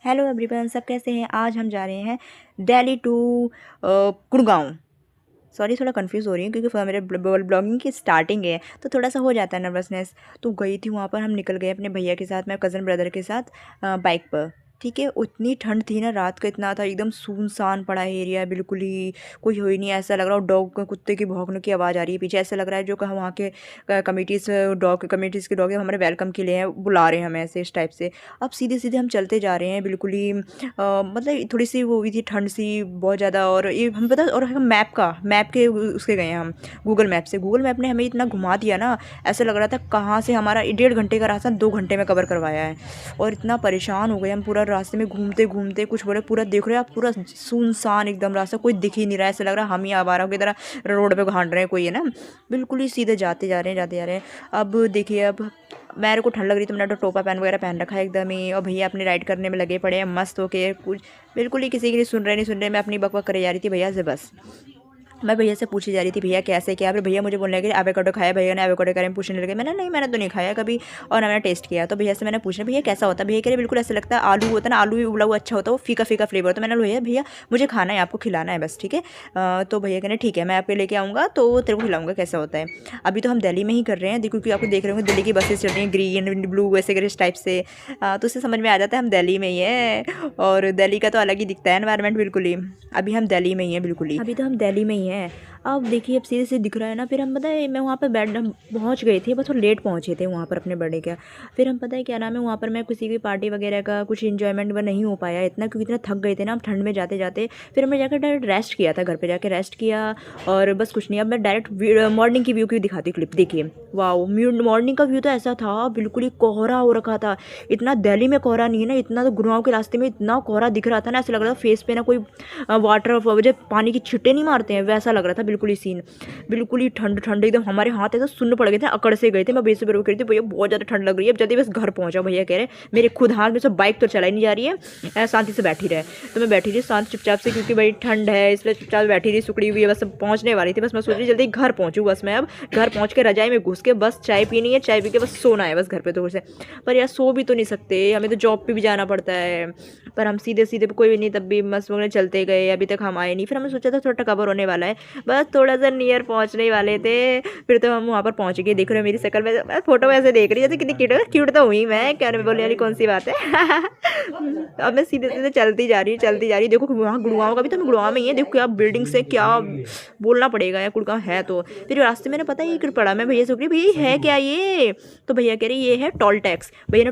Hello everyone, सब कैसे हैं। आज हम जा रहे हैं दिल्ली टू गुड़गांव। सॉरी, थोड़ा कंफ्यूज हो रही हूँ क्योंकि मेरे ब्लॉगिंग की स्टार्टिंग है तो थोड़ा सा हो जाता है नर्वसनेस। तो गई थी वहाँ पर, हम निकल गए अपने भैया के साथ, मैं कज़न ब्रदर के साथ बाइक पर। ठीक है, उतनी ठंड थी ना, रात का इतना था, एकदम सुनसान पड़ा है एरिया, बिल्कुल ही कोई हो ही नहीं। ऐसा लग रहा है डॉग कुत्ते की भौंकने की आवाज़ आ रही है पीछे। ऐसा लग रहा है जो कहा वहाँ के कमिटीज़ के डॉग है, हमारे वेलकम के लिए हैं, बुला रहे हैं हमें ऐसे इस टाइप से। अब सीधे सीधे हम चलते जा रहे हैं, बिल्कुल ही मतलब थोड़ी सी वो हुई थी ठंड सी बहुत ज़्यादा। और ये हम पता, और हम मैप के उसके गए हैं हम, गूगल मैप से। गूगल मैप ने हमें इतना घुमा दिया ना, ऐसा लग रहा था कहाँ से हमारा 1.5 घंटे का रास्ता 2 घंटे में कवर करवाया है। और इतना परेशान हो गए हम पूरा रास्ते में घूमते घूमते। कुछ बोले पूरा देख रहे हो आप, पूरा सुनसान एकदम रास्ता, कोई दिख ही नहीं रहा है। ऐसा लग रहा है हम ही आवाराओं की तरह रोड पे घाट रहे हैं कोई, है ना। बिल्कुल ही सीधे जाते जा रहे हैं, जाते जा रहे हैं। अब देखिए, अब मेरे को ठंड लग रही तो मैंने तो टोपा पैन वगैरह पहन रखा है एकदम ही। और भैया अपनी राइड करने में लगे पड़े हैं मस्त होके, कुछ बिल्कुल ही किसी की नहीं सुन रहे, नहीं सुन रहे। मैं अपनी बकबक करे जा रही थी भैया से बस। मैं भैया से पूछी जा रही थी भैया कैसे क्या। फिर भैया मुझे बोलने लगे एवोकाडो खाया, भैया ने एवोकाडो के बारे में पूछने लगे। मैंने नहीं, मैंने तो नहीं खाया कभी और ना मैंने टेस्ट किया। तो भैया से मैंने पूछा भैया कैसा होता है। भैया कह रहे बिल्कुल ऐसा लगता है आलू होता है ना, आलू भी उबला हुआ अच्छा होता है, वो फीका फीका फ्लेवर होता है। मैंने भैया भैया मुझे खाना है, आपको खिलाना है बस, ठीक है। तो भैया कहने ठीक है, मैं आपके लेके आऊँगा तो तेरे को खिलाऊंगा कैसा होता है। अभी तो हम दिल्ली में ही कर रहे हैं, देखो क्योंकि आपको देख रहे होंगे दिल्ली की बसेस चल रही हैं ग्रीन ब्लू वैसे इस टाइप से। तो उससे समझ में आ जाता है हम दिल्ली में ही हैं। और दिल्ली का तो अलग ही दिखता है एनवायरनमेंट, बिल्कुल ही। अभी हम दिल्ली में ही हैं, बिल्कुल ही अभी तो हम दिल्ली में ही हैं। अब देखिए, अब सीधे से दिख रहा है ना। फिर हम पता है मैं वहाँ पर बैठ पहुँच गए थे, बस थोड़ा लेट पहुँचे थे वहाँ पर अपने बर्थडे का। फिर हम पता है क्या नाम है, वहाँ पर मैं किसी भी पार्टी वगैरह का कुछ इन्जॉयमेंट वह नहीं हो पाया इतना, क्योंकि इतना थक गए थे ना हम ठंड में जाते जाते। फिर हमने जाकर डायरेक्ट रेस्ट किया था, घर पर जाकर रेस्ट किया और बस कुछ नहीं। अब मैं डायरेक्ट मॉर्निंग की व्यू की दिखाती हूँ क्लिप, देखिए। वाओ, मॉर्निंग का व्यू तो ऐसा था, बिल्कुल ही कोहरा हो रखा था। इतना दिल्ली में कोहरा नहीं है ना, इतना तो गुड़गांव के रास्ते में इतना कोहरा दिख रहा था ना, ऐसा लग रहा था फेस पे ना कोई वाटर वजह पानी की छिट्टे नहीं मारते हैं, वैसा लग रहा था बिल्कुल ही सीन। बिल्कुल ही ठंड ठंड एकदम, हमारे हाथ ऐसा सुन्न पड़ गए थे, अकड़ से गए थे। मैं बेस पर कह रही थी भैया बहुत ज़्यादा ठंड लग रही है। अब जल्दी बस घर पहुंचा, भैया कह रहे मेरे खुद हाथ में से बाइक तो चलाई नहीं जा रही है, शांति से बैठी रहे। तो मैं बैठी रही शांत चुपचाप से, क्योंकि भाई ठंड है इसलिए चुपचाप बैठी रही, सुकड़ी हुई है। बस पहुंचने वाली थी, बस मैं सोच रही जल्दी घर पहुंचूँ। बस मैं अब घर पहुंच के रजाई में घुस के बस चाय पीनी है, चाय पी के बस सोना है बस घर पे थोड़े से। पर यार सो भी तो नहीं सकते, हमें तो जॉब पे भी जाना पड़ता है। पर हम सीधे सीधे कोई भी नहीं, तब भी मस्त वगैरह चलते गए, अभी तक हम आए नहीं। फिर हमने सोचा था थोड़ा कवर होने वाला है, बस थोड़ा सा नियर पहुंचने ही वाले थे। फिर तो हम वहाँ पर पहुंच गए। देख रहे हो मेरी शक्ल में, मैं फोटो में ऐसे देख रही है जैसे कितनी क्यूट है। क्यूट तो हुई मैं, क्या बोलने वाली कौन सी बात है। तो अब मैं सीधे सीधे चलती जा रही हूँ, चलती जा रही हूँ। देखो वहाँ गुड़गांव का भी, तो मैं गुड़गांव में ही है, देखो क्या बिल्डिंग से क्या बोलना पड़ेगा यार, गुड़गांव है तो। फिर रास्ते में पता है ये पड़ा, मैं भैया से कह रही भैया है क्या ये। तो भैया कह रही ये है टोल टैक्स। भैया ने